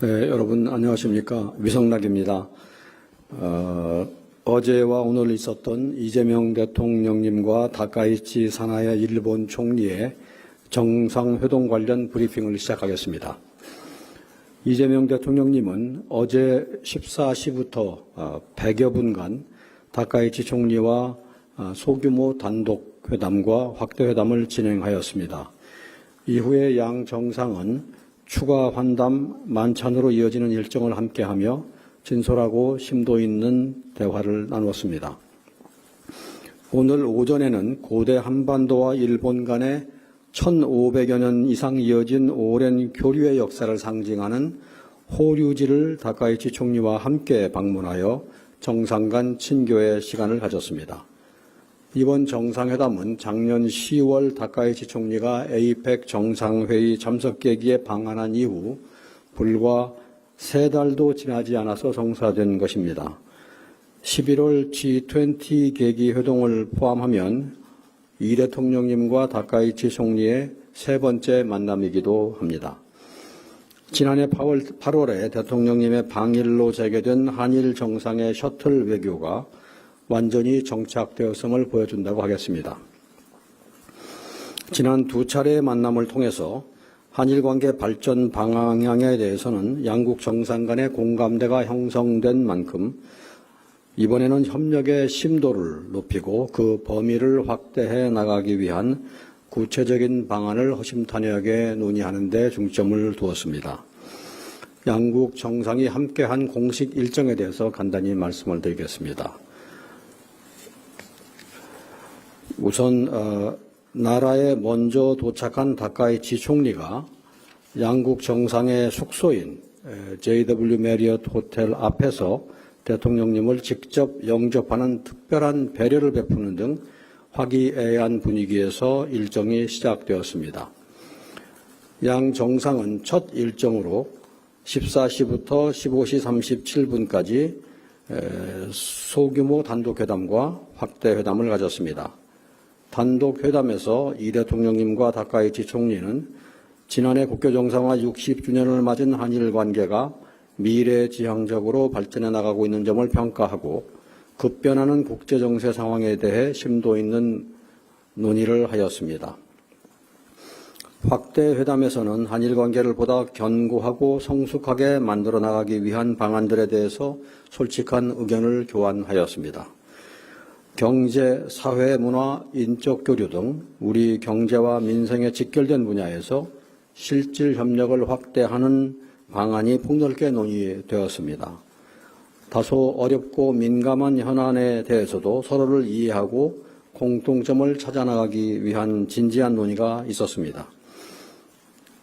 네, 여러분 안녕하십니까. 위성락입니다. 어제와 오늘 있었던 이재명 대통령님과 다카이치 사나에 일본 총리의 정상회동 관련 브리핑을 시작하겠습니다. 이재명 대통령님은 어제 14시부터 100여 분간 다카이치 총리와 소규모 단독 회담과 확대 회담을 진행하였습니다. 이후에 양 정상은 추가 환담 만찬으로 이어지는 일정을 함께하며 진솔하고 심도 있는 대화를 나누었습니다. 오늘 오전에는 고대 한반도와 일본 간의 1500여 년 이상 이어진 오랜 교류의 역사를 상징하는 호류지를 다카이치 총리와 함께 방문하여 정상 간 친교의 시간을 가졌습니다. 이번 정상회담은 작년 10월 다카이치 총리가 APEC 정상회의 참석 계기에 방한한 이후 불과 3달도 지나지 않아서 성사된 것입니다. 11월 G20 계기 회동을 포함하면 이 대통령님과 다카이치 총리의 세 번째 만남이기도 합니다. 지난해 8월에 대통령님의 방일로 재개된 한일 정상의 셔틀 외교가 완전히 정착되었음을 보여준다고 하겠습니다. 지난 두 차례의 만남을 통해서 한일 관계 발전 방향에 대해서는 양국 정상 간의 공감대가 형성된 만큼 이번에는 협력의 심도를 높이고 그 범위를 확대해 나가기 위한 구체적인 방안을 허심탄회하게 논의하는 데 중점을 두었습니다. 양국 정상이 함께한 공식 일정에 대해서 간단히 말씀을 드리겠습니다. 우선 나라에 먼저 도착한 다카이치 총리가 양국 정상의 숙소인 JW 메리엇 호텔 앞에서 대통령님을 직접 영접하는 특별한 배려를 베푸는 등 화기애애한 분위기에서 일정이 시작되었습니다. 양 정상은 첫 일정으로 14시부터 15시 37분까지 소규모 단독회담과 확대회담을 가졌습니다. 단독회담에서 이 대통령님과 다카이치 총리는 지난해 국교 정상화 60주년을 맞은 한일 관계가 미래지향적으로 발전해 나가고 있는 점을 평가하고 급변하는 국제정세 상황에 대해 심도 있는 논의를 하였습니다. 확대회담에서는 한일 관계를 보다 견고하고 성숙하게 만들어 나가기 위한 방안들에 대해서 솔직한 의견을 교환하였습니다. 경제, 사회, 문화, 인적 교류 등 우리 경제와 민생에 직결된 분야에서 실질 협력을 확대하는 방안이 폭넓게 논의되었습니다. 다소 어렵고 민감한 현안에 대해서도 서로를 이해하고 공통점을 찾아나가기 위한 진지한 논의가 있었습니다.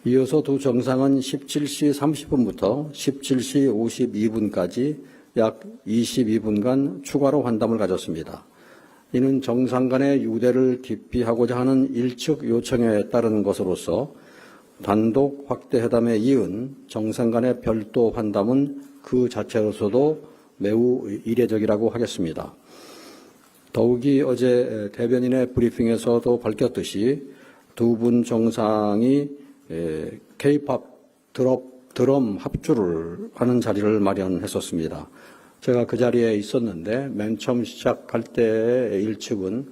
이어서 두 정상은 17시 30분부터 17시 52분까지 약 22분간 추가로 환담을 가졌습니다. 이는 정상 간의 유대를 깊이 하고자 하는 일측 요청에 따른 것으로서 단독 확대 회담에 이은 정상 간의 별도 환담은 그 자체로서도 매우 이례적이라고 하겠습니다. 더욱이 어제 대변인의 브리핑에서도 밝혔듯이 두 분 정상이 K-POP 드럼 합주를 하는 자리를 마련했었습니다. 제가 그 자리에 있었는데 맨 처음 시작할 때의 일측은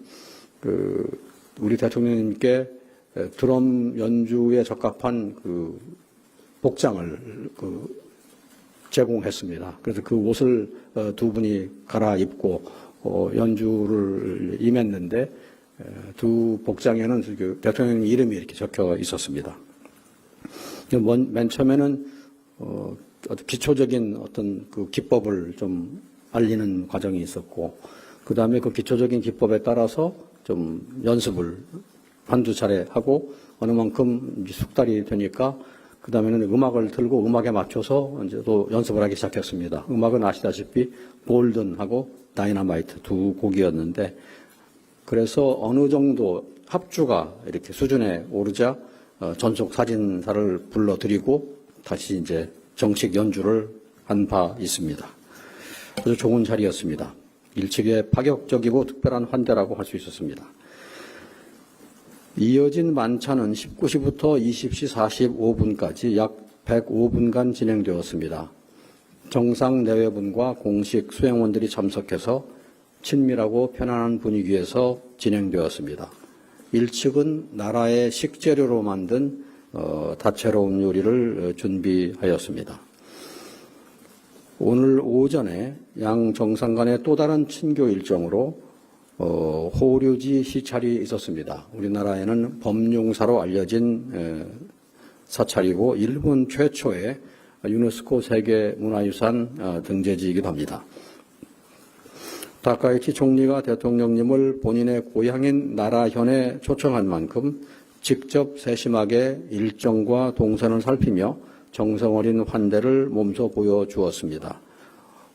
우리 대통령님께 드럼 연주에 적합한 복장을 제공했습니다. 그래서 그 옷을 두 분이 갈아입고 연주를 임했는데 두 복장에는 대통령 이름이 이렇게 적혀 있었습니다. 맨 처음에는 기초적인 어떤 그 기법을 좀 알리는 과정이 있었고, 그 다음에 그 기초적인 기법에 따라서 좀 연습을 한두 차례 하고, 어느 만큼 숙달이 되니까, 그 다음에는 음악을 틀고 음악에 맞춰서 이제 또 연습을 하기 시작했습니다. 음악은 아시다시피 골든하고 다이너마이트 두 곡이었는데, 그래서 어느 정도 합주가 이렇게 수준에 오르자 전속 사진사를 불러드리고 다시 이제 정식 연주를 한 바 있습니다. 아주 좋은 자리였습니다. 일측의 파격적이고 특별한 환대라고 할 수 있었습니다. 이어진 만찬은 19시부터 20시 45분까지 약 105분간 진행되었습니다. 정상 내외분과 공식 수행원들이 참석해서 친밀하고 편안한 분위기에서 진행되었습니다. 1측은 나라의 식재료로 만든 다채로운 요리를 준비하였습니다. 오늘 오전에 양 정상 간의 또 다른 친교 일정으로 호류지 시찰이 있었습니다. 우리나라에는 범용사로 알려진 사찰이고 일본 최초의 유네스코 세계문화유산 등재지이기도 합니다. 다카이치 총리가 대통령님을 본인의 고향인 나라현에 초청한 만큼 직접 세심하게 일정과 동선을 살피며 정성 어린 환대를 몸소 보여주었습니다.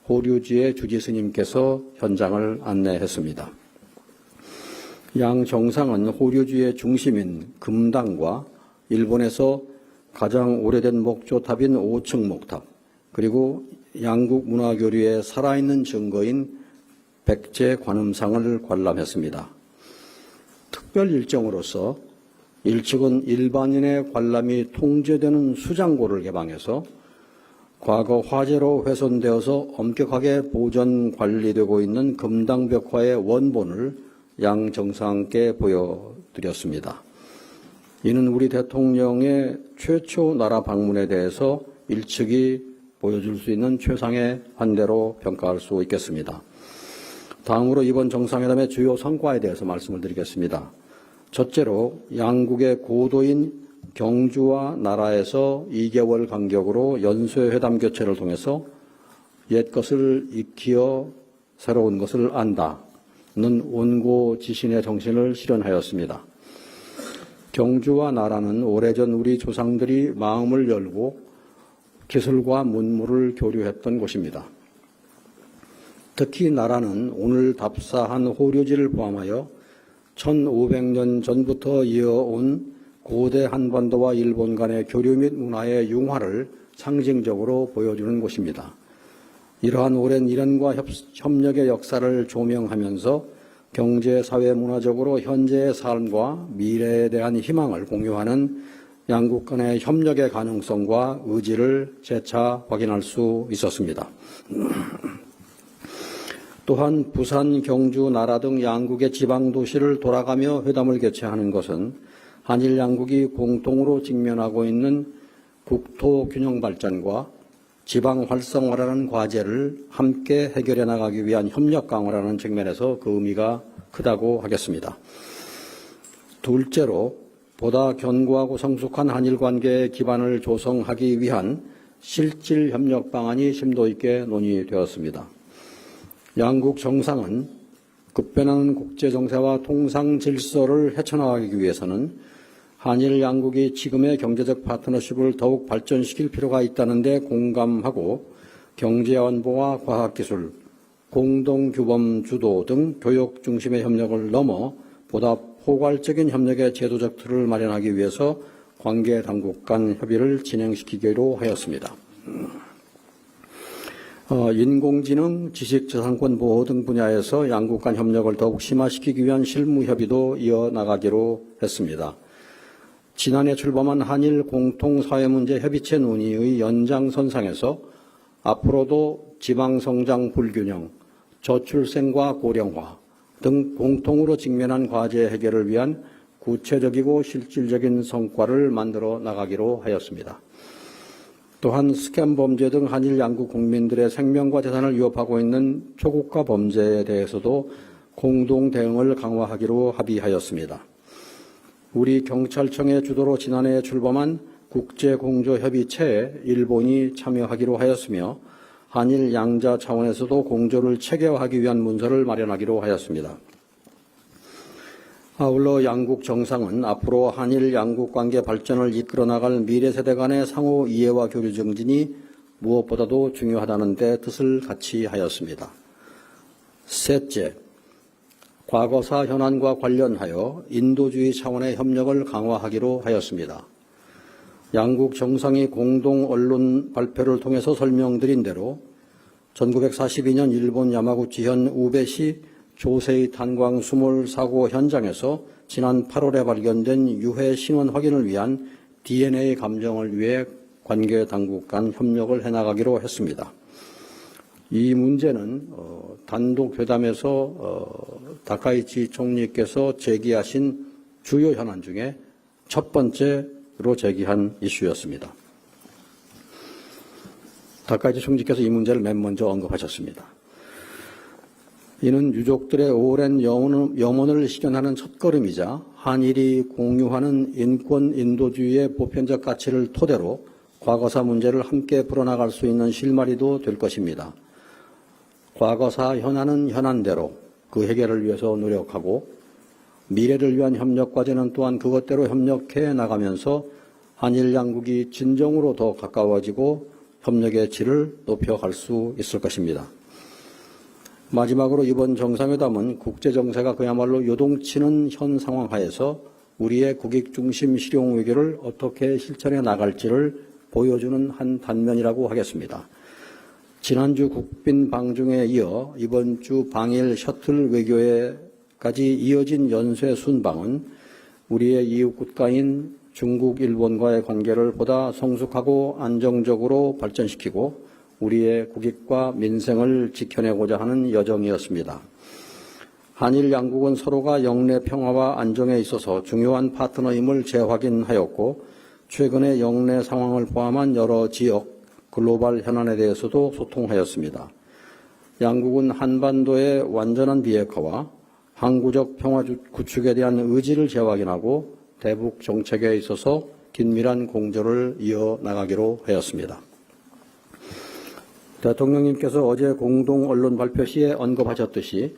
호류지의 주지스님께서 현장을 안내했습니다. 양 정상은 호류지의 중심인 금당과 일본에서 가장 오래된 목조탑인 5층 목탑, 그리고 양국 문화교류의 살아있는 증거인 백제 관음상을 관람했습니다. 특별 일정으로서 1측은 일반인의 관람이 통제되는 수장고를 개방해서 과거 화재로 훼손되어서 엄격하게 보존 관리되고 있는 금당벽화의 원본을 양 정상께 보여드렸습니다. 이는 우리 대통령의 최초 나라 방문에 대해서 1측이 보여줄 수 있는 최상의 환대로 평가할 수 있겠습니다. 다음으로 이번 정상회담의 주요 성과에 대해서 말씀을 드리겠습니다. 첫째로 양국의 고도인 경주와 나라에서 2개월 간격으로 연쇄회담 교체를 통해서 옛 것을 익히어 새로운 것을 안다는 온고지신의 정신을 실현하였습니다. 경주와 나라는 오래전 우리 조상들이 마음을 열고 기술과 문물을 교류했던 곳입니다. 특히 나라는 오늘 답사한 호류지를 포함하여 1500년 전부터 이어온 고대 한반도와 일본 간의 교류 및 문화의 융화를 상징적으로 보여주는 곳입니다. 이러한 오랜 일연과 협력의 역사를 조명하면서 경제, 사회, 문화적으로 현재의 삶과 미래에 대한 희망을 공유하는 양국 간의 협력의 가능성과 의지를 재차 확인할 수 있었습니다. 또한 부산, 경주, 나라 등 양국의 지방도시를 돌아가며 회담을 개최하는 것은 한일 양국이 공통으로 직면하고 있는 국토 균형 발전과 지방 활성화라는 과제를 함께 해결해 나가기 위한 협력 강화라는 측면에서 그 의미가 크다고 하겠습니다. 둘째로 보다 견고하고 성숙한 한일 관계의 기반을 조성하기 위한 실질 협력 방안이 심도 있게 논의되었습니다. 양국 정상은 급변하는 국제 정세와 통상 질서를 헤쳐나가기 위해서는 한일 양국이 지금의 경제적 파트너십을 더욱 발전시킬 필요가 있다는 데 공감하고 경제안보와 과학기술, 공동규범 주도 등 교육 중심의 협력을 넘어 보다 포괄적인 협력의 제도적 틀을 마련하기 위해서 관계 당국 간 협의를 진행시키기로 하였습니다. 인공지능, 지식재산권 보호 등 분야에서 양국 간 협력을 더욱 심화시키기 위한 실무 협의도 이어나가기로 했습니다. 지난해 출범한 한일 공통사회문제 협의체 논의의 연장선상에서 앞으로도 지방성장 불균형, 저출생과 고령화 등 공통으로 직면한 과제 해결을 위한 구체적이고 실질적인 성과를 만들어 나가기로 하였습니다. 또한 스캠 범죄 등 한일 양국 국민들의 생명과 재산을 위협하고 있는 초국가 범죄에 대해서도 공동 대응을 강화하기로 합의하였습니다. 우리 경찰청의 주도로 지난해 출범한 국제공조협의체에 일본이 참여하기로 하였으며 한일 양자 차원에서도 공조를 체계화하기 위한 문서를 마련하기로 하였습니다. 아울러 양국 정상은 앞으로 한일 양국 관계 발전을 이끌어 나갈 미래 세대 간의 상호 이해와 교류 증진이 무엇보다도 중요하다는 데 뜻을 같이 하였습니다. 셋째, 과거사 현안과 관련하여 인도주의 차원의 협력을 강화하기로 하였습니다. 양국 정상이 공동 언론 발표를 통해서 설명드린 대로 1942년 일본 야마구치현 우베시 조세이 탄광 수몰 사고 현장에서 지난 8월에 발견된 유해 신원 확인을 위한 DNA 감정을 위해 관계 당국 간 협력을 해나가기로 했습니다. 이 문제는 단독 회담에서 다카이치 총리께서 제기하신 주요 현안 중에 첫 번째로 제기한 이슈였습니다. 다카이치 총리께서 이 문제를 맨 먼저 언급하셨습니다. 이는 유족들의 오랜 염원을 실현하는 첫걸음이자 한일이 공유하는 인권 인도주의의 보편적 가치를 토대로 과거사 문제를 함께 풀어나갈 수 있는 실마리도 될 것입니다. 과거사 현안은 현안대로 그 해결을 위해서 노력하고 미래를 위한 협력 과제는 또한 그것대로 협력해 나가면서 한일 양국이 진정으로 더 가까워지고 협력의 질을 높여갈 수 있을 것입니다. 마지막으로 이번 정상회담은 국제정세가 그야말로 요동치는 현 상황 하에서 우리의 국익중심 실용 외교를 어떻게 실천해 나갈지를 보여주는 한 단면이라고 하겠습니다. 지난주 국빈 방중에 이어 이번 주 방일 셔틀 외교에까지 이어진 연쇄 순방은 우리의 이웃 국가인 중국, 일본과의 관계를 보다 성숙하고 안정적으로 발전시키고 우리의 국익과 민생을 지켜내고자 하는 여정이었습니다. 한일 양국은 서로가 영내 평화와 안정에 있어서 중요한 파트너임을 재확인하였고 최근의 영내 상황을 포함한 여러 지역, 글로벌 현안에 대해서도 소통하였습니다. 양국은 한반도의 완전한 비핵화와 항구적 평화 구축에 대한 의지를 재확인하고 대북 정책에 있어서 긴밀한 공조를 이어나가기로 하였습니다. 대통령님께서 어제 공동 언론 발표 시에 언급하셨듯이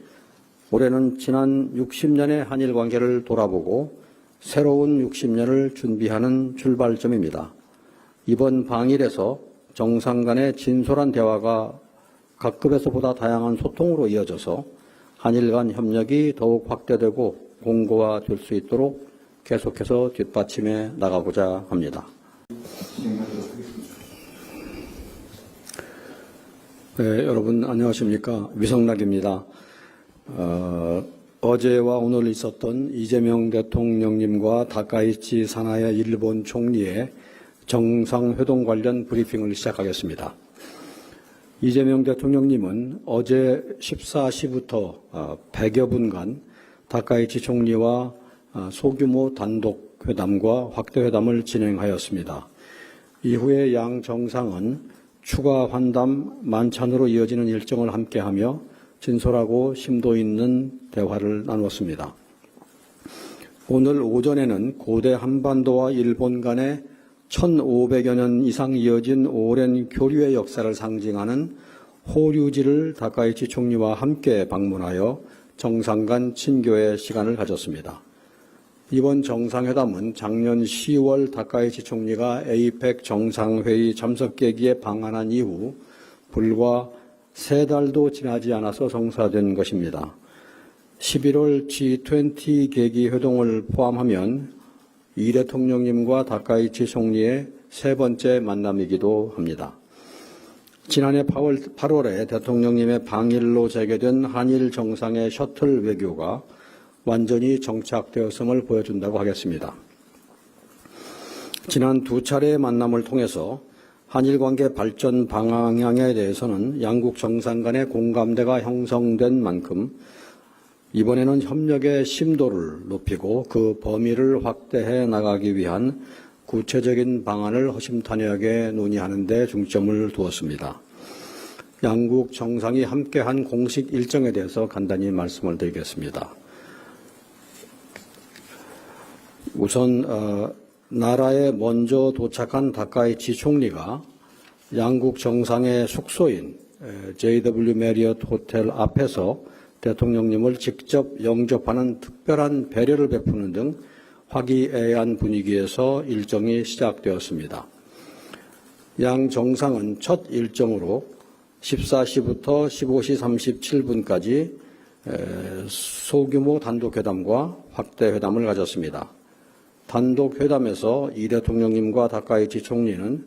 올해는 지난 60년의 한일 관계를 돌아보고 새로운 60년을 준비하는 출발점입니다. 이번 방일에서 정상 간의 진솔한 대화가 각급에서보다 다양한 소통으로 이어져서 한일 간 협력이 더욱 확대되고 공고화될 수 있도록 계속해서 뒷받침해 나가고자 합니다. 네, 여러분 안녕하십니까. 위성락입니다. 어제와 오늘 있었던 이재명 대통령님과 다카이치 사나야 일본 총리의 정상회동 관련 브리핑을 시작하겠습니다. 이재명 대통령님은 어제 14시부터 100여 분간 다카이치 총리와 소규모 단독 회담과 확대 회담을 진행하였습니다. 이후에 양 정상은 추가 환담 만찬으로 이어지는 일정을 함께하며 진솔하고 심도 있는 대화를 나눴습니다. 오늘 오전에는 고대 한반도와 일본 간의 1500여 년 이상 이어진 오랜 교류의 역사를 상징하는 호류지를 다카이치 총리와 함께 방문하여 정상 간 친교의 시간을 가졌습니다. 이번 정상회담은 작년 10월 다카이치 총리가 APEC 정상회의 참석 계기에 방한한 이후 불과 3달도 지나지 않아서 성사된 것입니다. 11월 G20 계기 회동을 포함하면 이 대통령님과 다카이치 총리의 세 번째 만남이기도 합니다. 지난해 8월에 대통령님의 방일로 재개된 한일 정상의 셔틀 외교가 완전히 정착되었음을 보여준다고 하겠습니다. 지난 두 차례의 만남을 통해서 한일 관계 발전 방향에 대해서는 양국 정상 간의 공감대가 형성된 만큼 이번에는 협력의 심도를 높이고 그 범위를 확대해 나가기 위한 구체적인 방안을 허심탄회하게 논의하는 데 중점을 두었습니다. 양국 정상이 함께한 공식 일정에 대해서 간단히 말씀을 드리겠습니다. 우선 나라에 먼저 도착한 다카이치 총리가 양국 정상의 숙소인 JW 메리엇 호텔 앞에서 대통령님을 직접 영접하는 특별한 배려를 베푸는 등 화기애애한 분위기에서 일정이 시작되었습니다. 양 정상은 첫 일정으로 14시부터 15시 37분까지 소규모 단독회담과 확대회담을 가졌습니다. 단독회담에서 이 대통령님과 다카이치 총리는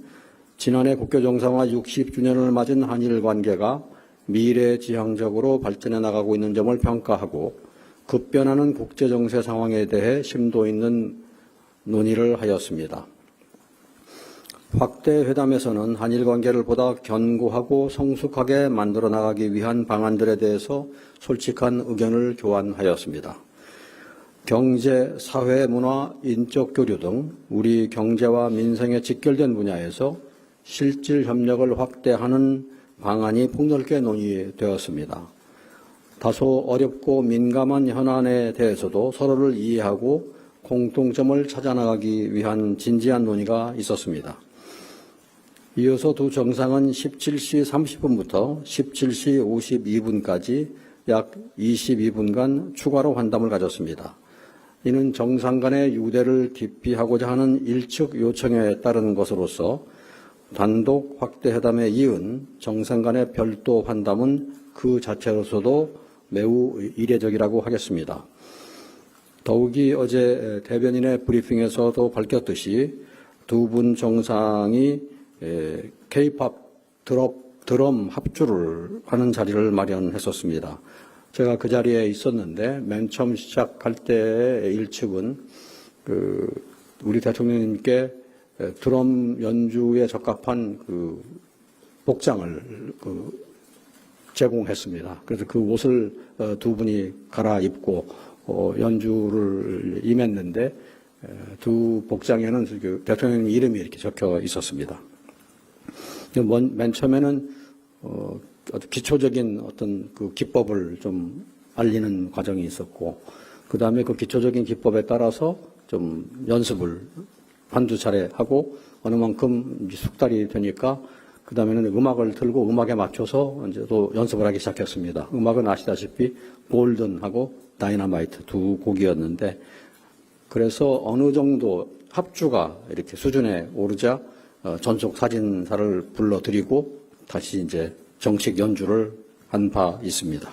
지난해 국교 정상화 60주년을 맞은 한일 관계가 미래지향적으로 발전해 나가고 있는 점을 평가하고 급변하는 국제정세 상황에 대해 심도 있는 논의를 하였습니다. 확대 회담에서는 한일 관계를 보다 견고하고 성숙하게 만들어 나가기 위한 방안들에 대해서 솔직한 의견을 교환하였습니다. 경제, 사회, 문화, 인적 교류 등 우리 경제와 민생에 직결된 분야에서 실질 협력을 확대하는 방안이 폭넓게 논의되었습니다. 다소 어렵고 민감한 현안에 대해서도 서로를 이해하고 공통점을 찾아나가기 위한 진지한 논의가 있었습니다. 이어서 두 정상은 17시 30분부터 17시 52분까지 약 22분간 추가로 환담을 가졌습니다. 이는 정상 간의 유대를 기피하고자 하는 일측 요청에 따른 것으로서 단독 확대 회담에 이은 정상 간의 별도 환담은 그 자체로서도 매우 이례적이라고 하겠습니다. 더욱이 어제 대변인의 브리핑에서도 밝혔듯이 두 분 정상이 K-팝 드럼 합주를 하는 자리를 마련했었습니다. 제가 그 자리에 있었는데 맨 처음 시작할 때 일측은 우리 대통령님께 드럼 연주에 적합한 복장을 제공했습니다. 그래서 그 옷을 두 분이 갈아입고 연주를 임했는데 두 복장에는 대통령 이름이 이렇게 적혀 있었습니다. 맨 처음에는 아주 기초적인 어떤 그 기법을 좀 알리는 과정이 있었고, 그 다음에 그 기초적인 기법에 따라서 좀 연습을 한두 차례 하고 어느 만큼 숙달이 되니까 그 다음에는 음악을 틀고 음악에 맞춰서 이제 또 연습을 하기 시작했습니다. 음악은 아시다시피 골든하고 다이너마이트 두 곡이었는데, 그래서 어느 정도 합주가 이렇게 수준에 오르자 전속 사진사를 불러드리고 다시 이제 정식 연주를 한 바 있습니다.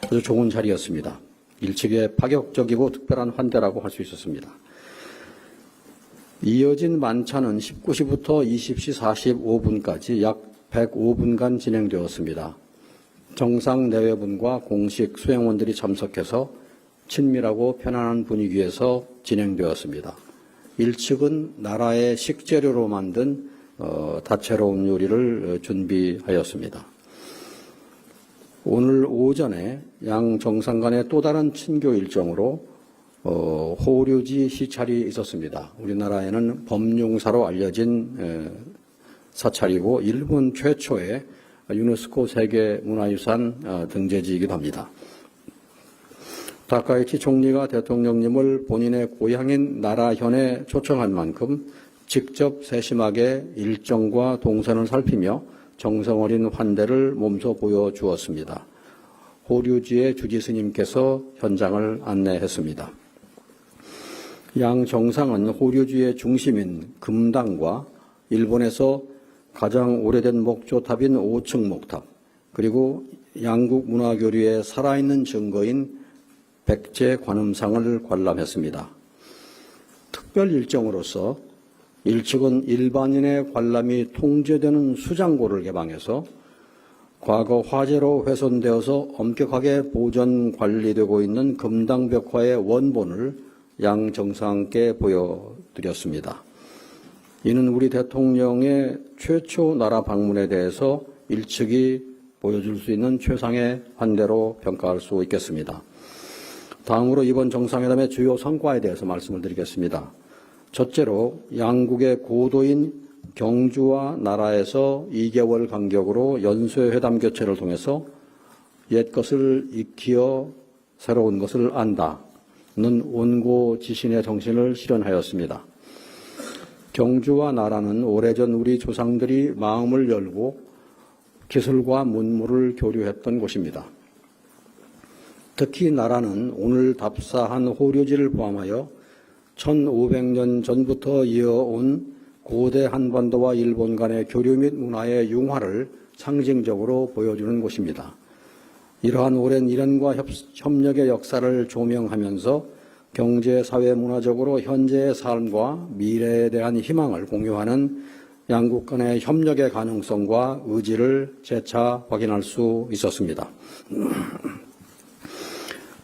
아주 좋은 자리였습니다. 일측의 파격적이고 특별한 환대라고 할 수 있었습니다. 이어진 만찬은 19시부터 20시 45분까지 약 105분간 진행되었습니다. 정상 내외분과 공식 수행원들이 참석해서 친밀하고 편안한 분위기에서 진행되었습니다. 일측은 나라의 식재료로 만든 다채로운 요리를 준비하였습니다. 오늘 오전에 양 정상 간의 또 다른 친교 일정으로 호류지 시찰이 있었습니다. 우리나라에는 범용사로 알려진 사찰이고 일본 최초의 유네스코 세계문화유산 등재지이기도 합니다. 다카이치 총리가 대통령님을 본인의 고향인 나라현에 초청한 만큼 직접 세심하게 일정과 동선을 살피며 정성 어린 환대를 몸소 보여주었습니다. 호류지의 주지스님께서 현장을 안내했습니다. 양 정상은 호류지의 중심인 금당과 일본에서 가장 오래된 목조탑인 5층 목탑, 그리고 양국 문화교류의 살아있는 증거인 백제 관음상을 관람했습니다. 특별 일정으로서 일측은 일반인의 관람이 통제되는 수장고를 개방해서 과거 화재로 훼손되어서 엄격하게 보존 관리되고 있는 금당벽화의 원본을 양 정상께 보여드렸습니다. 이는 우리 대통령의 최초 나라 방문에 대해서 일측이 보여줄 수 있는 최상의 환대로 평가할 수 있겠습니다. 다음으로 이번 정상회담의 주요 성과에 대해서 말씀을 드리겠습니다. 첫째로 양국의 고도인 경주와 나라에서 2개월 간격으로 연쇄회담 교체를 통해서 옛 것을 익히어 새로운 것을 안다는 온고지신의 정신을 실현하였습니다. 경주와 나라는 오래전 우리 조상들이 마음을 열고 기술과 문물을 교류했던 곳입니다. 특히 나라는 오늘 답사한 호류지를 포함하여 1500년 전부터 이어온 고대 한반도와 일본 간의 교류 및 문화의 융화를 상징적으로 보여주는 곳입니다. 이러한 오랜 일연과 협력의 역사를 조명하면서 경제, 사회, 문화적으로 현재의 삶과 미래에 대한 희망을 공유하는 양국 간의 협력의 가능성과 의지를 재차 확인할 수 있었습니다.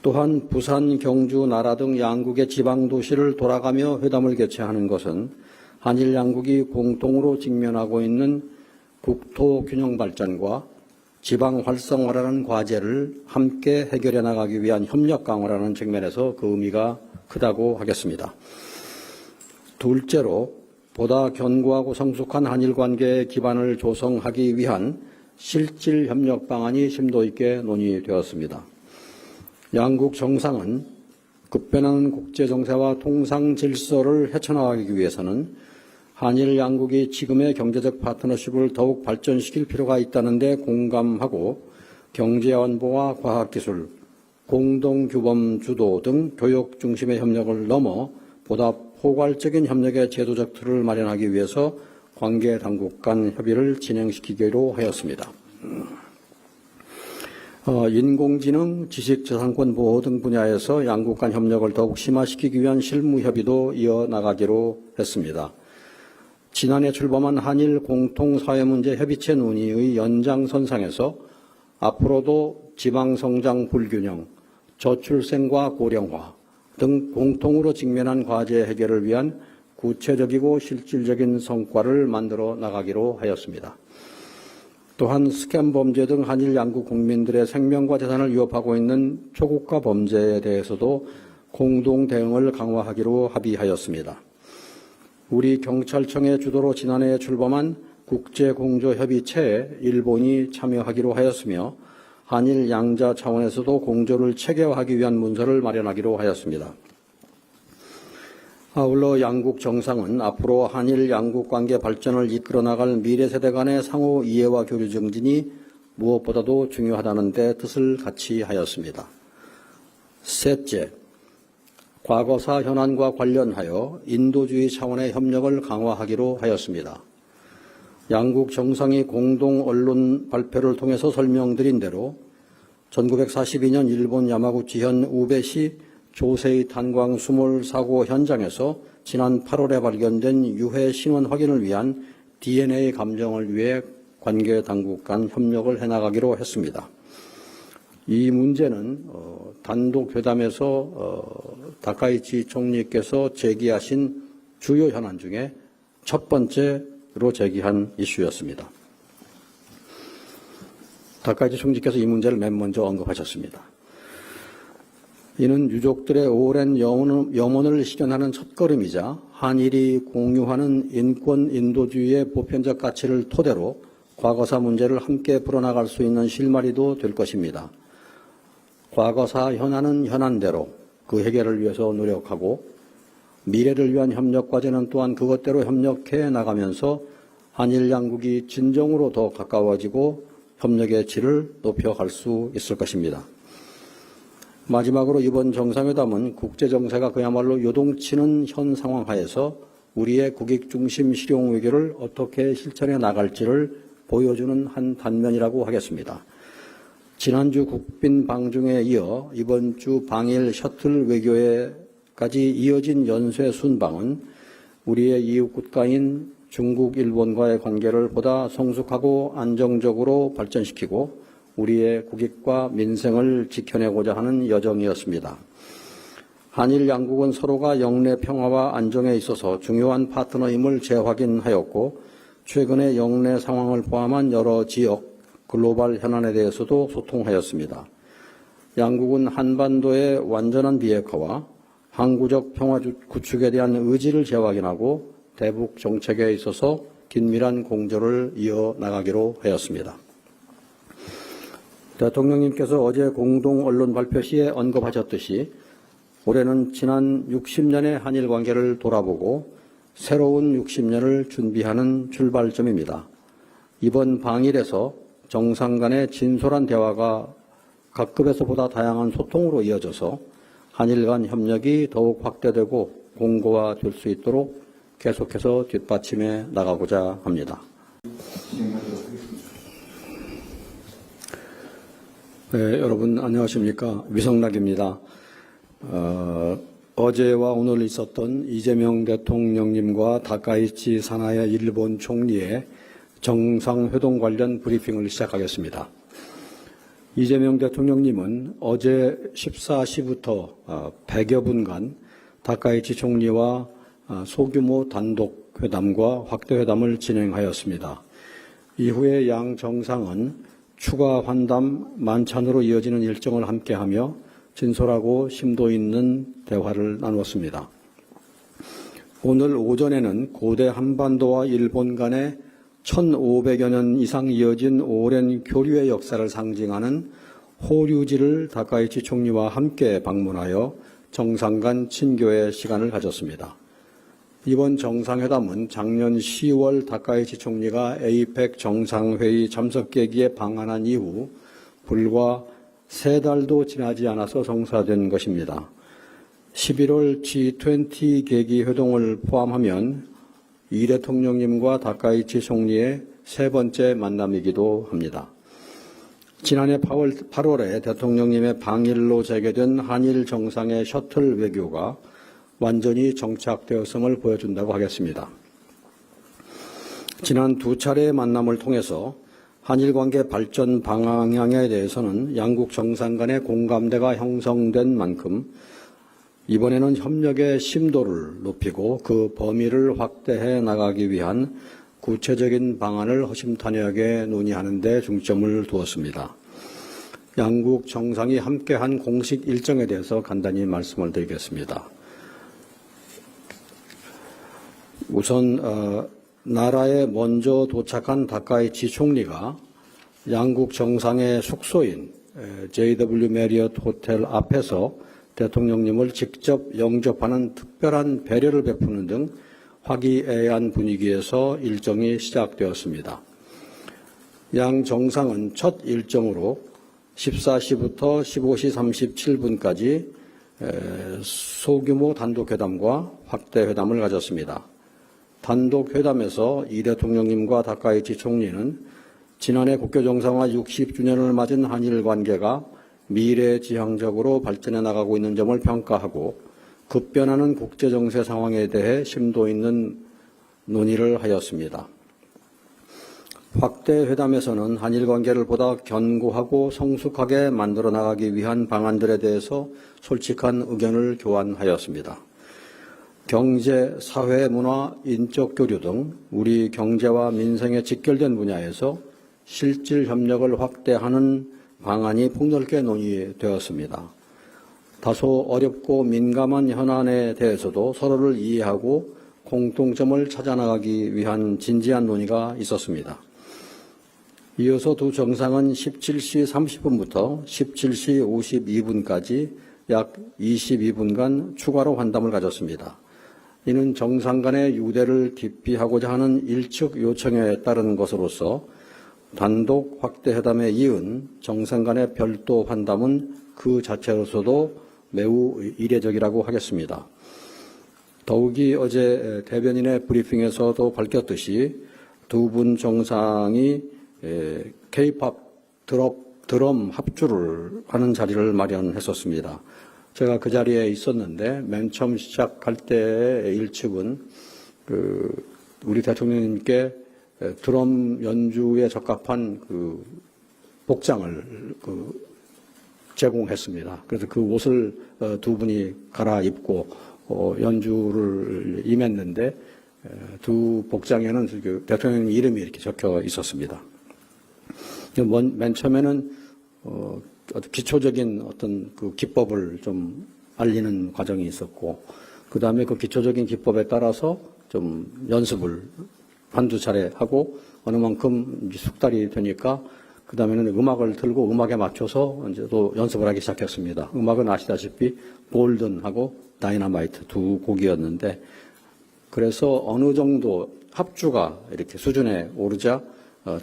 또한 부산, 경주, 나라 등 양국의 지방도시를 돌아가며 회담을 개최하는 것은 한일 양국이 공동으로 직면하고 있는 국토 균형 발전과 지방 활성화라는 과제를 함께 해결해 나가기 위한 협력 강화라는 측면에서 그 의미가 크다고 하겠습니다. 둘째로 보다 견고하고 성숙한 한일 관계의 기반을 조성하기 위한 실질 협력 방안이 심도 있게 논의되었습니다. 양국 정상은 급변하는 국제 정세와 통상 질서를 헤쳐나가기 위해서는 한일 양국이 지금의 경제적 파트너십을 더욱 발전시킬 필요가 있다는 데 공감하고 경제안보와 과학기술, 공동규범 주도 등 교육 중심의 협력을 넘어 보다 포괄적인 협력의 제도적 틀을 마련하기 위해서 관계 당국 간 협의를 진행시키기로 하였습니다. 인공지능, 지식재산권 보호 등 분야에서 양국 간 협력을 더욱 심화시키기 위한 실무 협의도 이어나가기로 했습니다. 지난해 출범한 한일 공통사회문제 협의체 논의의 연장선상에서 앞으로도 지방성장 불균형, 저출생과 고령화 등 공통으로 직면한 과제 해결을 위한 구체적이고 실질적인 성과를 만들어 나가기로 하였습니다. 또한 스캠 범죄 등 한일 양국 국민들의 생명과 재산을 위협하고 있는 초국가 범죄에 대해서도 공동 대응을 강화하기로 합의하였습니다. 우리 경찰청의 주도로 지난해 출범한 국제공조협의체에 일본이 참여하기로 하였으며 한일 양자 차원에서도 공조를 체계화하기 위한 문서를 마련하기로 하였습니다. 아울러 양국 정상은 앞으로 한일 양국 관계 발전을 이끌어 나갈 미래 세대 간의 상호 이해와 교류 증진이 무엇보다도 중요하다는 데 뜻을 같이 하였습니다. 셋째, 과거사 현안과 관련하여 인도주의 차원의 협력을 강화하기로 하였습니다. 양국 정상이 공동 언론 발표를 통해서 설명드린 대로 1942년 일본 야마구치현 우베시 조세이 탄광 수몰 사고 현장에서 지난 8월에 발견된 유해 신원 확인을 위한 DNA 감정을 위해 관계 당국 간 협력을 해나가기로 했습니다. 이 문제는 단독 회담에서 다카이치 총리께서 제기하신 주요 현안 중에 첫 번째로 제기한 이슈였습니다. 다카이치 총리께서 이 문제를 맨 먼저 언급하셨습니다. 이는 유족들의 오랜 염원을 실현하는 첫걸음이자 한일이 공유하는 인권 인도주의의 보편적 가치를 토대로 과거사 문제를 함께 풀어나갈 수 있는 실마리도 될 것입니다. 과거사 현안은 현안대로 그 해결을 위해서 노력하고 미래를 위한 협력 과제는 또한 그것대로 협력해 나가면서 한일 양국이 진정으로 더 가까워지고 협력의 질을 높여갈 수 있을 것입니다. 마지막으로 이번 정상회담은 국제정세가 그야말로 요동치는 현 상황 하에서 우리의 국익 중심 실용 외교를 어떻게 실천해 나갈지를 보여주는 한 단면이라고 하겠습니다. 지난주 국빈 방중에 이어 이번 주 방일 셔틀 외교에까지 이어진 연쇄 순방은 우리의 이웃 국가인 중국, 일본과의 관계를 보다 성숙하고 안정적으로 발전시키고 우리의 국익과 민생을 지켜내고자 하는 여정이었습니다. 한일 양국은 서로가 영내 평화와 안정에 있어서 중요한 파트너임을 재확인하였고 최근의 영내 상황을 포함한 여러 지역, 글로벌 현안에 대해서도 소통하였습니다. 양국은 한반도의 완전한 비핵화와 항구적 평화 구축에 대한 의지를 재확인하고 대북 정책에 있어서 긴밀한 공조를 이어나가기로 하였습니다. 대통령님께서 어제 공동 언론 발표 시에 언급하셨듯이 올해는 지난 60년의 한일 관계를 돌아보고 새로운 60년을 준비하는 출발점입니다. 이번 방일에서 정상 간의 진솔한 대화가 각급에서 보다 다양한 소통으로 이어져서 한일 간 협력이 더욱 확대되고 공고화될 수 있도록 계속해서 뒷받침해 나가고자 합니다. 네, 여러분 안녕하십니까. 위성락입니다. 어제와 오늘 있었던 이재명 대통령님과 다카이치 사나야 일본 총리의 정상회동 관련 브리핑을 시작하겠습니다. 이재명 대통령님은 어제 14시부터 100여 분간 다카이치 총리와 소규모 단독 회담과 확대 회담을 진행하였습니다. 이후에 양 정상은 추가 환담 만찬으로 이어지는 일정을 함께하며 진솔하고 심도 있는 대화를 나누었습니다. 오늘 오전에는 고대 한반도와 일본 간의 1500여 년 이상 이어진 오랜 교류의 역사를 상징하는 호류지를 다카이치 총리와 함께 방문하여 정상 간 친교의 시간을 가졌습니다. 이번 정상회담은 작년 10월 다카이치 총리가 APEC 정상회의 참석 계기에 방한한 이후 불과 3달도 지나지 않아서 성사된 것입니다. 11월 G20 계기 회동을 포함하면 이 대통령님과 다카이치 총리의 3번째 만남이기도 합니다. 지난해 8월에 대통령님의 방일로 재개된 한일 정상의 셔틀 외교가 완전히 정착되었음을 보여준다고 하겠습니다. 지난 2차례의 만남을 통해서 한일 관계 발전 방향에 대해서는 양국 정상 간의 공감대가 형성된 만큼 이번에는 협력의 심도를 높이고 그 범위를 확대해 나가기 위한 구체적인 방안을 허심탄회하게 논의하는 데 중점을 두었습니다. 양국 정상이 함께한 공식 일정에 대해서 간단히 말씀을 드리겠습니다. 우선 나라에 먼저 도착한 다카이치 총리가 양국 정상의 숙소인 JW 메리엇 호텔 앞에서 대통령님을 직접 영접하는 특별한 배려를 베푸는 등 화기애애한 분위기에서 일정이 시작되었습니다. 양 정상은 첫 일정으로 14시부터 15시 37분까지 소규모 단독회담과 확대회담을 가졌습니다. 단독회담에서 이 대통령님과 다카이치 총리는 지난해 국교 정상화 60주년을 맞은 한일 관계가 미래지향적으로 발전해 나가고 있는 점을 평가하고 급변하는 국제정세 상황에 대해 심도 있는 논의를 하였습니다. 확대회담에서는 한일 관계를 보다 견고하고 성숙하게 만들어 나가기 위한 방안들에 대해서 솔직한 의견을 교환하였습니다. 경제, 사회, 문화, 인적 교류 등 우리 경제와 민생에 직결된 분야에서 실질 협력을 확대하는 방안이 폭넓게 논의되었습니다. 다소 어렵고 민감한 현안에 대해서도 서로를 이해하고 공통점을 찾아나가기 위한 진지한 논의가 있었습니다. 이어서 두 정상은 17시 30분부터 17시 52분까지 약 22분간 추가로 환담을 가졌습니다. 이는 정상 간의 유대를 깊이 하고자 하는 일측 요청에 따른 것으로서 단독 확대 회담에 이은 정상 간의 별도 환담은 그 자체로서도 매우 이례적이라고 하겠습니다. 더욱이 어제 대변인의 브리핑에서도 밝혔듯이 두 분 정상이 K-POP 드럼 합주를 하는 자리를 마련했었습니다. 제가 그 자리에 있었는데 맨 처음 시작할 때의 일측은 우리 대통령님께 드럼 연주에 적합한 복장을 제공했습니다. 그래서 그 옷을 두 분이 갈아입고 연주를 임했는데 두 복장에는 대통령 이름이 이렇게 적혀 있었습니다. 맨 처음에는 기초적인 어떤 그 기법을 좀 알리는 과정이 있었고, 그 다음에 그 기초적인 기법에 따라서 좀 연습을 한두 차례 하고 어느 만큼 숙달이 되니까 그 다음에는 음악을 틀고 음악에 맞춰서 이제 또 연습을 하기 시작했습니다. 음악은 아시다시피 골든하고 다이너마이트 두 곡이었는데, 그래서 어느 정도 합주가 이렇게 수준에 오르자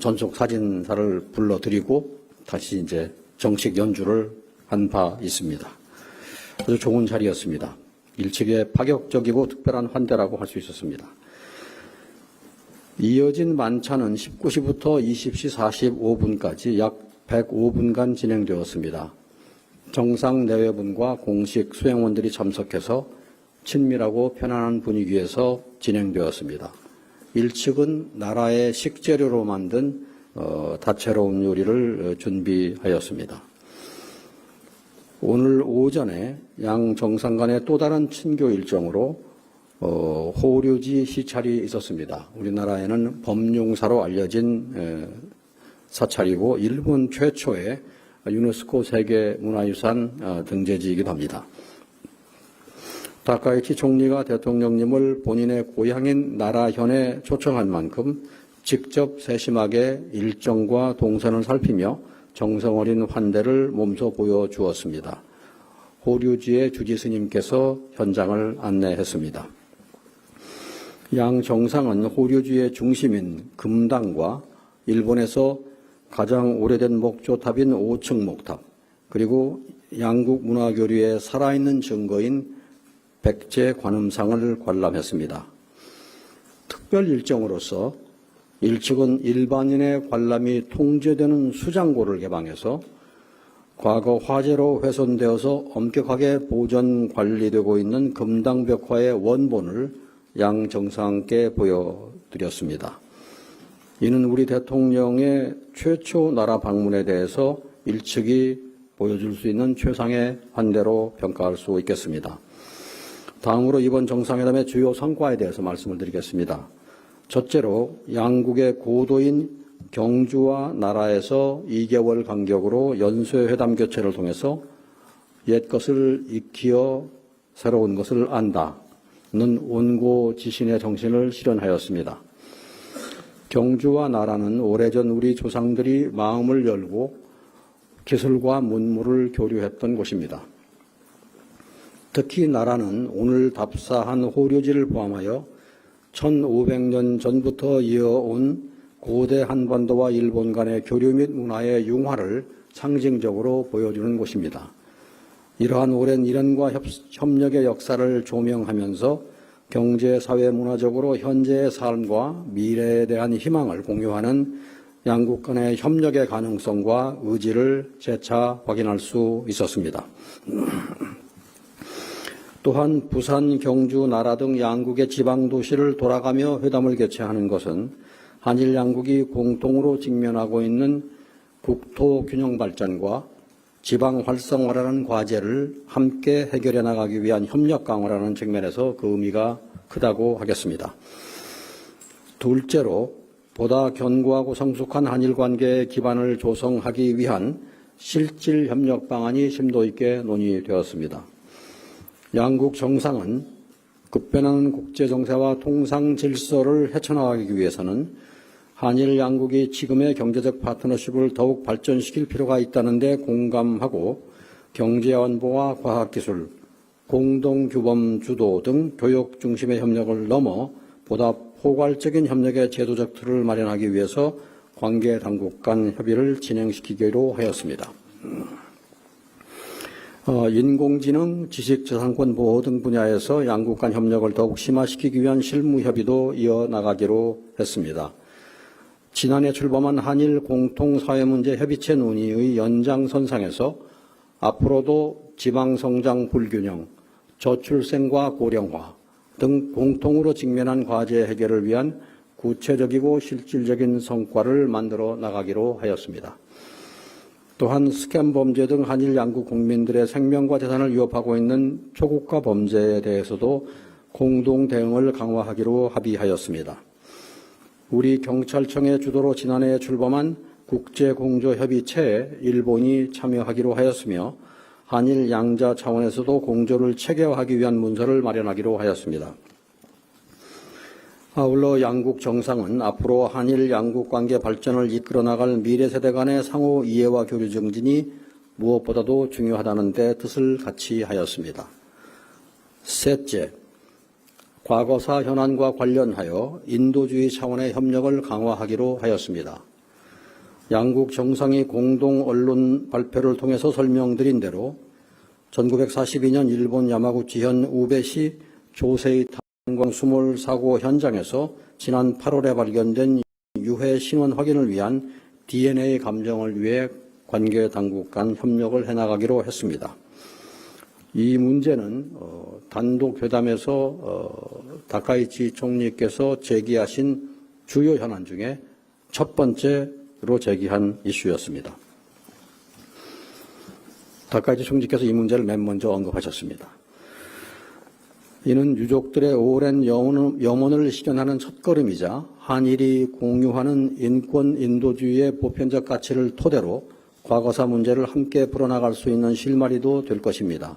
전속 사진사를 불러드리고 다시 이제 정식 연주를 한 바 있습니다. 아주 좋은 자리였습니다. 일측의 파격적이고 특별한 환대라고 할 수 있었습니다. 이어진 만찬은 19시부터 20시 45분까지 약 105분간 진행되었습니다. 정상 내외분과 공식 수행원들이 참석해서 친밀하고 편안한 분위기에서 진행되었습니다. 일측은 나라의 식재료로 만든 다채로운 요리를 준비하였습니다. 오늘 오전에 양 정상 간의 또 다른 친교 일정으로 호류지 시찰이 있었습니다. 우리나라에는 범용사로 알려진 사찰이고 일본 최초의 유네스코 세계문화유산 등재지이기도 합니다. 다카이치 총리가 대통령님을 본인의 고향인 나라현에 초청한 만큼 직접 세심하게 일정과 동선을 살피며 정성어린 환대를 몸소 보여주었습니다. 호류지의 주지 스님께서 현장을 안내했습니다. 양 정상은 호류지의 중심인 금당과 일본에서 가장 오래된 목조탑인 5층 목탑, 그리고 양국 문화교류의 살아있는 증거인 백제 관음상을 관람했습니다. 특별 일정으로서 1측은 일반인의 관람이 통제되는 수장고를 개방해서 과거 화재로 훼손되어서 엄격하게 보존 관리되고 있는 금당벽화의 원본을 양 정상께 보여드렸습니다. 이는 우리 대통령의 최초 나라 방문에 대해서 1측이 보여줄 수 있는 최상의 환대로 평가할 수 있겠습니다. 다음으로 이번 정상회담의 주요 성과에 대해서 말씀을 드리겠습니다. 첫째로 양국의 고도인 경주와 나라에서 2개월 간격으로 연쇄회담 교체를 통해서 옛 것을 익히어 새로운 것을 안다는 온고지신의 정신을 실현하였습니다. 경주와 나라는 오래전 우리 조상들이 마음을 열고 기술과 문물을 교류했던 곳입니다. 특히 나라는 오늘 답사한 호류지를 포함하여 1500년 전부터 이어온 고대 한반도와 일본 간의 교류 및 문화의 융화를 상징적으로 보여주는 곳입니다. 이러한 오랜 일연과 협력의 역사를 조명하면서 경제, 사회, 문화적으로 현재의 삶과 미래에 대한 희망을 공유하는 양국 간의 협력의 가능성과 의지를 재차 확인할 수 있었습니다. 또한 부산, 경주, 나라 등 양국의 지방도시를 돌아가며 회담을 개최하는 것은 한일 양국이 공통으로 직면하고 있는 국토 균형 발전과 지방 활성화라는 과제를 함께 해결해 나가기 위한 협력 강화라는 측면에서 그 의미가 크다고 하겠습니다. 둘째로 보다 견고하고 성숙한 한일 관계의 기반을 조성하기 위한 실질 협력 방안이 심도 있게 논의되었습니다. 양국 정상은 급변하는 국제 정세와 통상 질서를 헤쳐나가기 위해서는 한일 양국이 지금의 경제적 파트너십을 더욱 발전시킬 필요가 있다는 데 공감하고 경제안보와 과학기술, 공동규범 주도 등 교육 중심의 협력을 넘어 보다 포괄적인 협력의 제도적 틀을 마련하기 위해서 관계 당국 간 협의를 진행시키기로 하였습니다. 인공지능, 지식재산권 보호 등 분야에서 양국 간 협력을 더욱 심화시키기 위한 실무 협의도 이어나가기로 했습니다. 지난해 출범한 한일 공통사회문제 협의체 논의의 연장선상에서 앞으로도 지방성장 불균형, 저출생과 고령화 등 공통으로 직면한 과제 해결을 위한 구체적이고 실질적인 성과를 만들어 나가기로 하였습니다. 또한 스캠 범죄 등 한일 양국 국민들의 생명과 재산을 위협하고 있는 초국가 범죄에 대해서도 공동 대응을 강화하기로 합의하였습니다. 우리 경찰청의 주도로 지난해 출범한 국제공조협의체에 일본이 참여하기로 하였으며 한일 양자 차원에서도 공조를 체계화하기 위한 문서를 마련하기로 하였습니다. 아울러 양국 정상은 앞으로 한일 양국 관계 발전을 이끌어 나갈 미래 세대 간의 상호 이해와 교류 증진이 무엇보다도 중요하다는 데 뜻을 같이 하였습니다. 셋째, 과거사 현안과 관련하여 인도주의 차원의 협력을 강화하기로 하였습니다. 양국 정상이 공동 언론 발표를 통해서 설명드린 대로 1942년 일본 야마구치현 우베시 조세이 탄광 수몰 사고 현장에서 지난 8월에 발견된 유해 신원 확인을 위한 DNA 감정을 위해 관계 당국 간 협력을 해나가기로 했습니다. 이 문제는 단독 회담에서 다카이치 총리께서 제기하신 주요 현안 중에 첫 번째로 제기한 이슈였습니다. 다카이치 총리께서 이 문제를 맨 먼저 언급하셨습니다. 이는 유족들의 오랜 염원을 실현하는 첫걸음이자 한일이 공유하는 인권 인도주의의 보편적 가치를 토대로 과거사 문제를 함께 풀어나갈 수 있는 실마리도 될 것입니다.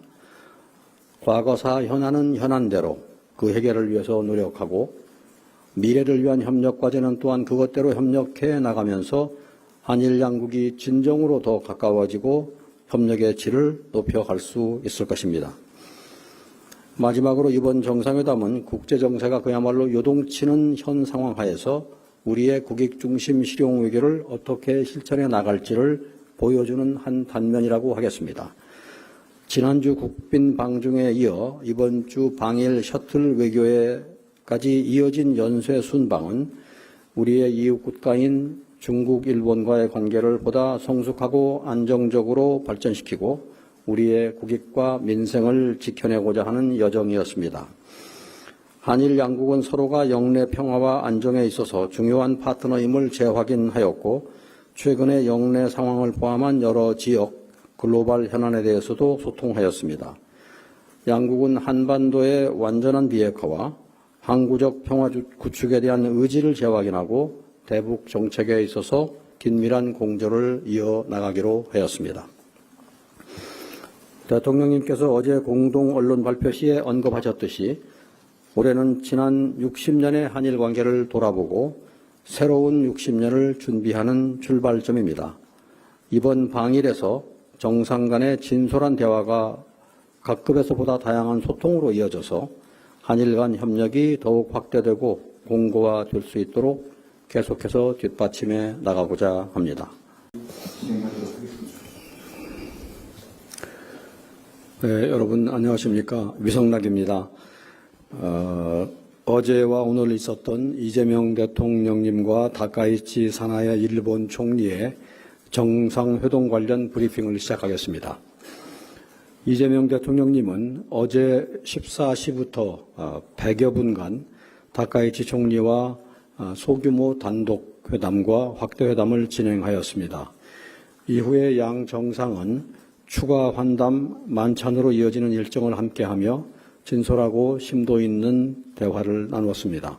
과거사 현안은 현안대로 그 해결을 위해서 노력하고 미래를 위한 협력 과제는 또한 그것대로 협력해 나가면서 한일 양국이 진정으로 더 가까워지고 협력의 질을 높여갈 수 있을 것입니다. 마지막으로 이번 정상회담은 국제정세가 그야말로 요동치는 현 상황 하에서 우리의 국익 중심 실용 외교를 어떻게 실천해 나갈지를 보여주는 한 단면이라고 하겠습니다. 지난주 국빈 방중에 이어 이번 주 방일 셔틀 외교에까지 이어진 연쇄 순방은 우리의 이웃 국가인 중국, 일본과의 관계를 보다 성숙하고 안정적으로 발전시키고 우리의 국익과 민생을 지켜내고자 하는 여정이었습니다. 한일 양국은 서로가 영내 평화와 안정에 있어서 중요한 파트너임을 재확인하였고 최근의 영내 상황을 포함한 여러 지역, 글로벌 현안에 대해서도 소통하였습니다. 양국은 한반도의 완전한 비핵화와 항구적 평화 구축에 대한 의지를 재확인하고 대북 정책에 있어서 긴밀한 공조를 이어나가기로 하였습니다. 대통령님께서 어제 공동 언론 발표 시에 언급하셨듯이 올해는 지난 60년의 한일 관계를 돌아보고 새로운 60년을 준비하는 출발점입니다. 이번 방일에서 정상 간의 진솔한 대화가 각급에서보다 다양한 소통으로 이어져서 한일 간 협력이 더욱 확대되고 공고화될 수 있도록 계속해서 뒷받침해 나가고자 합니다. 네, 여러분 안녕하십니까. 위성락입니다. 어제와 오늘 있었던 이재명 대통령님과 다카이치 사나야 일본 총리의 정상회동 관련 브리핑을 시작하겠습니다. 이재명 대통령님은 어제 14시부터 100여 분간 다카이치 총리와 소규모 단독 회담과 확대 회담을 진행하였습니다. 이후에 양 정상은 추가 환담 만찬으로 이어지는 일정을 함께하며 진솔하고 심도 있는 대화를 나누었습니다.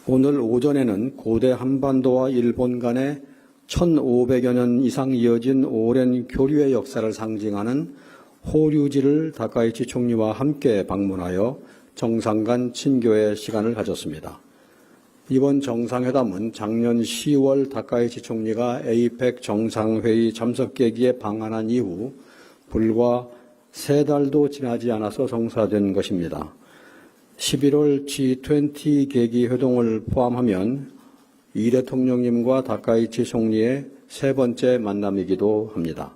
오늘 오전에는 고대 한반도와 일본 간의 1500여 년 이상 이어진 오랜 교류의 역사를 상징하는 호류지를 다카이치 총리와 함께 방문하여 정상 간 친교의 시간을 가졌습니다. 이번 정상회담은 작년 10월 다카이치 총리가 에이펙 정상회의 참석 계기에 방한한 이후 불과 3달도 지나지 않아서 성사된 것입니다. 11월 G20 계기 회동을 포함하면 이 대통령님과 다카이치 총리의 3번째 만남이기도 합니다.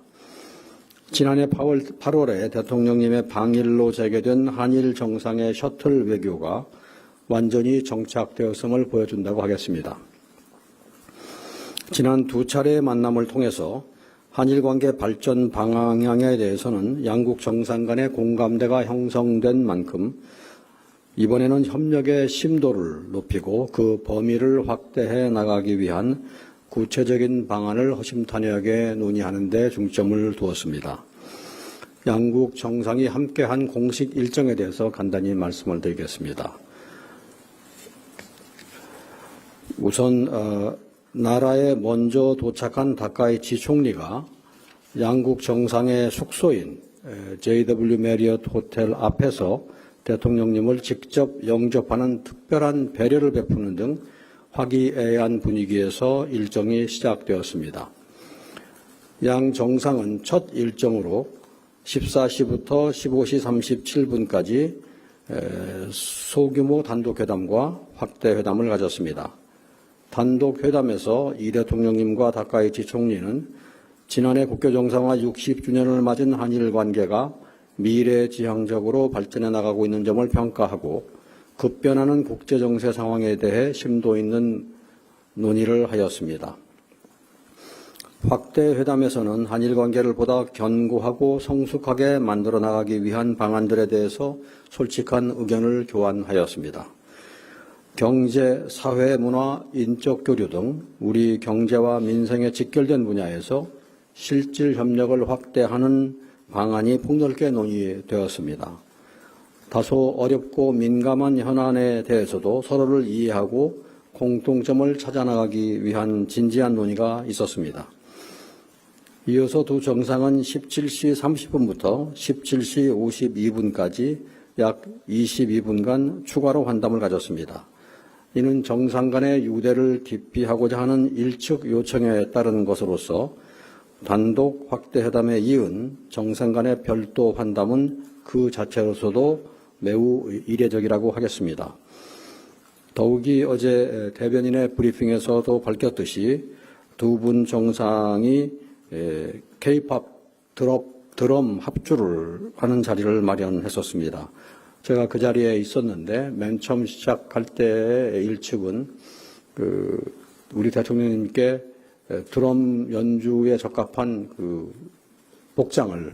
지난해 8월에 대통령님의 방일로 재개된 한일 정상의 셔틀 외교가 완전히 정착되었음을 보여준다고 하겠습니다. 지난 2차례의 만남을 통해서 한일 관계 발전 방향에 대해서는 양국 정상 간의 공감대가 형성된 만큼 이번에는 협력의 심도를 높이고 그 범위를 확대해 나가기 위한 구체적인 방안을 허심탄회하게 논의하는 데 중점을 두었습니다. 양국 정상이 함께한 공식 일정에 대해서 간단히 말씀을 드리겠습니다. 우선 나라에 먼저 도착한 다카이치 총리가 양국 정상의 숙소인 JW 메리엇 호텔 앞에서 대통령님을 직접 영접하는 특별한 배려를 베푸는 등 화기애애한 분위기에서 일정이 시작되었습니다. 양 정상은 첫 일정으로 14시부터 15시 37분까지 소규모 단독회담과 확대회담을 가졌습니다. 단독회담에서 이 대통령님과 다카이치 총리는 지난해 국교 정상화 60주년을 맞은 한일 관계가 미래지향적으로 발전해 나가고 있는 점을 평가하고 급변하는 국제정세 상황에 대해 심도 있는 논의를 하였습니다. 확대회담에서는 한일 관계를 보다 견고하고 성숙하게 만들어 나가기 위한 방안들에 대해서 솔직한 의견을 교환하였습니다. 경제, 사회, 문화, 인적 교류 등 우리 경제와 민생에 직결된 분야에서 실질 협력을 확대하는 방안이 폭넓게 논의되었습니다. 다소 어렵고 민감한 현안에 대해서도 서로를 이해하고 공통점을 찾아나가기 위한 진지한 논의가 있었습니다. 이어서 두 정상은 17시 30분부터 17시 52분까지 약 22분간 추가로 환담을 가졌습니다. 이는 정상 간의 유대를 깊이 하고자 하는 일측 요청에 따른 것으로서 단독 확대 회담에 이은 정상 간의 별도 환담은 그 자체로서도 매우 이례적이라고 하겠습니다. 더욱이 어제 대변인의 브리핑에서도 밝혔듯이 두 분 정상이 K-팝 드럼 합주를 하는 자리를 마련했었습니다. 제가 그 자리에 있었는데 맨 처음 시작할 때의 일측은 우리 대통령님께 드럼 연주에 적합한 복장을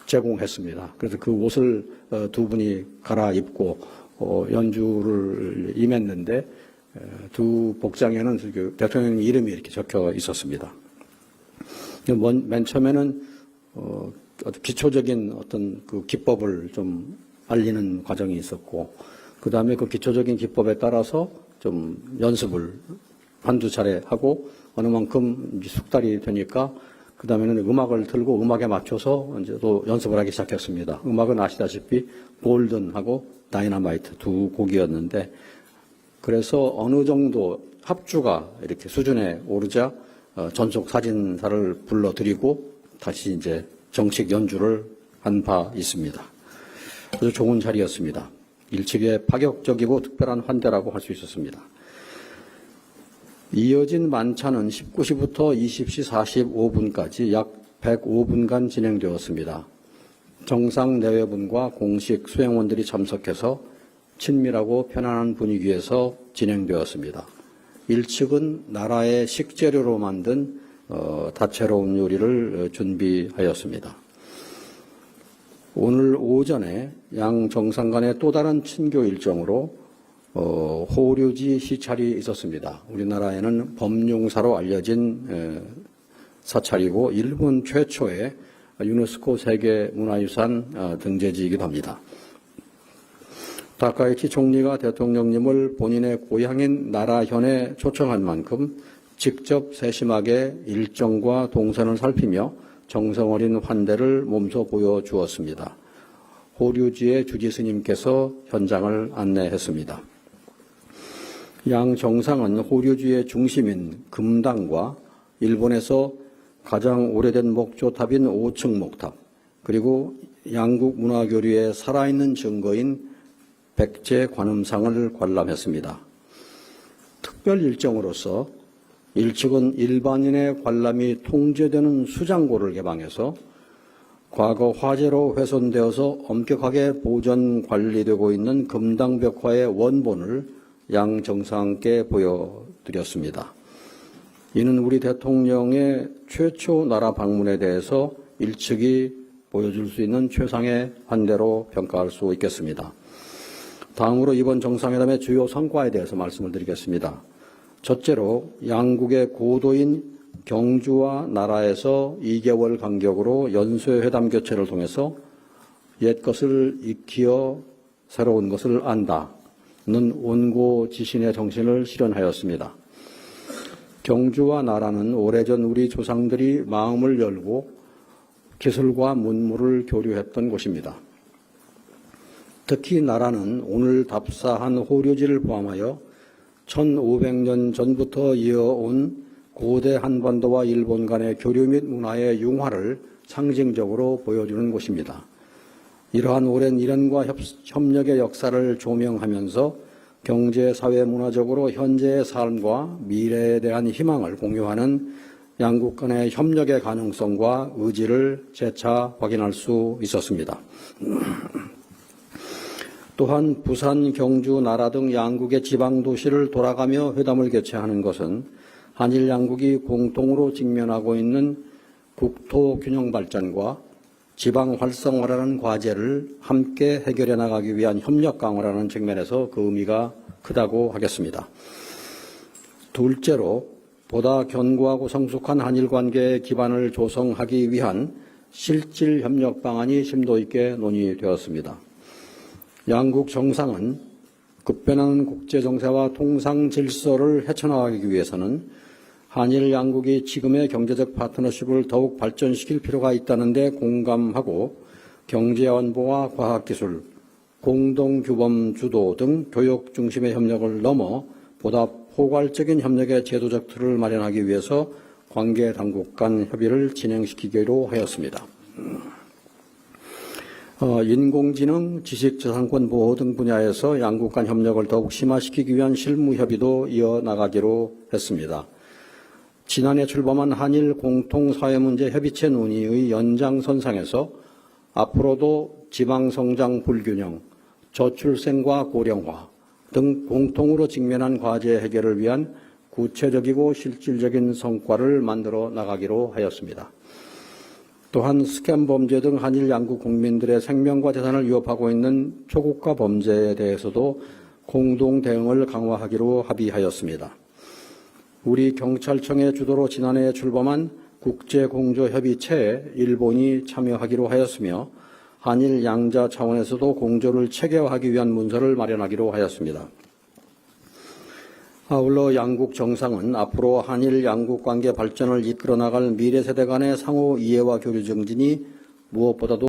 제공했습니다. 그래서 그 옷을 두 분이 갈아입고 연주를 임했는데 두 복장에는 대통령 이름이 이렇게 적혀 있었습니다. 맨 처음에는 기초적인 어떤 그 기법을 좀 알리는 과정이 있었고, 그 다음에 그 기초적인 기법에 따라서 좀 연습을 한두 차례 하고 어느 만큼 숙달이 되니까 그 다음에는 음악을 틀고 음악에 맞춰서 이제 또 연습을 하기 시작했습니다. 음악은 아시다시피 골든하고 다이너마이트 두 곡이었는데, 그래서 어느 정도 합주가 이렇게 수준에 오르자 전속 사진사를 불러드리고 다시 이제 정식 연주를 한 바 있습니다. 아주 좋은 자리였습니다. 일측의 파격적이고 특별한 환대라고 할 수 있었습니다. 이어진 만찬은 19시부터 20시 45분까지 약 105분간 진행되었습니다. 정상 내외분과 공식 수행원들이 참석해서 친밀하고 편안한 분위기에서 진행되었습니다. 일측은 나라의 식재료로 만든 다채로운 요리를 준비하였습니다. 오늘 오전에 양 정상 간의 또 다른 친교 일정으로 호류지 시찰이 있었습니다. 우리나라에는 범용사로 알려진 사찰이고 일본 최초의 유네스코 세계문화유산 등재지이기도 합니다. 다카이치 총리가 대통령님을 본인의 고향인 나라현에 초청한 만큼 직접 세심하게 일정과 동선을 살피며 정성어린 환대를 몸소 보여주었습니다. 호류지의 주지스님께서 현장을 안내했습니다. 양 정상은 호류지의 중심인 금당과 일본에서 가장 오래된 목조탑인 5층 목탑, 그리고 양국 문화교류의 살아있는 증거인 백제 관음상을 관람했습니다. 특별 일정으로서 일측은 일반인의 관람이 통제되는 수장고를 개방해서 과거 화재로 훼손되어서 엄격하게 보존 관리되고 있는 금당벽화의 원본을 양 정상께 보여드렸습니다. 이는 우리 대통령의 최초 나라 방문에 대해서 일측이 보여줄 수 있는 최상의 환대로 평가할 수 있겠습니다. 다음으로 이번 정상회담의 주요 성과에 대해서 말씀을 드리겠습니다. 첫째로 양국의 고도인 경주와 나라에서 2개월 간격으로 연쇄회담 교체를 통해서 옛 것을 익히어 새로운 것을 안다는 온고지신의 정신을 실현하였습니다. 경주와 나라는 오래전 우리 조상들이 마음을 열고 기술과 문물을 교류했던 곳입니다. 특히 나라는 오늘 답사한 호류지를 포함하여 1500년 전부터 이어온 고대 한반도와 일본 간의 교류 및 문화의 융화를 상징적으로 보여주는 곳입니다. 이러한 오랜 일연과 협력의 역사를 조명하면서 경제, 사회, 문화적으로 현재의 삶과 미래에 대한 희망을 공유하는 양국 간의 협력의 가능성과 의지를 재차 확인할 수 있었습니다. 또한 부산, 경주, 나라 등 양국의 지방도시를 돌아가며 회담을 개최하는 것은 한일 양국이 공통으로 직면하고 있는 국토 균형 발전과 지방 활성화라는 과제를 함께 해결해 나가기 위한 협력 강화라는 측면에서 그 의미가 크다고 하겠습니다. 둘째로 보다 견고하고 성숙한 한일 관계의 기반을 조성하기 위한 실질 협력 방안이 심도 있게 논의되었습니다. 양국 정상은 급변하는 국제 정세와 통상 질서를 헤쳐나가기 위해서는 한일 양국이 지금의 경제적 파트너십을 더욱 발전시킬 필요가 있다는 데 공감하고 경제안보와 과학기술, 공동규범 주도 등 교육 중심의 협력을 넘어 보다 포괄적인 협력의 제도적 틀을 마련하기 위해서 관계 당국 간 협의를 진행시키기로 하였습니다. 인공지능, 지식재산권 보호 등 분야에서 양국 간 협력을 더욱 심화시키기 위한 실무 협의도 이어나가기로 했습니다. 지난해 출범한 한일 공통사회문제 협의체 논의의 연장선상에서 앞으로도 지방성장 불균형, 저출생과 고령화 등 공통으로 직면한 과제 해결을 위한 구체적이고 실질적인 성과를 만들어 나가기로 하였습니다. 또한 스캠 범죄 등 한일 양국 국민들의 생명과 재산을 위협하고 있는 초국가 범죄에 대해서도 공동 대응을 강화하기로 합의하였습니다. 우리 경찰청의 주도로 지난해 출범한 국제공조협의체에 일본이 참여하기로 하였으며 한일 양자 차원에서도 공조를 체계화하기 위한 문서를 마련하기로 하였습니다. 아울러 양국 정상은 앞으로 한일 양국 관계 발전을 이끌어 나갈 미래 세대 간의 상호 이해와 교류 증진이 무엇보다도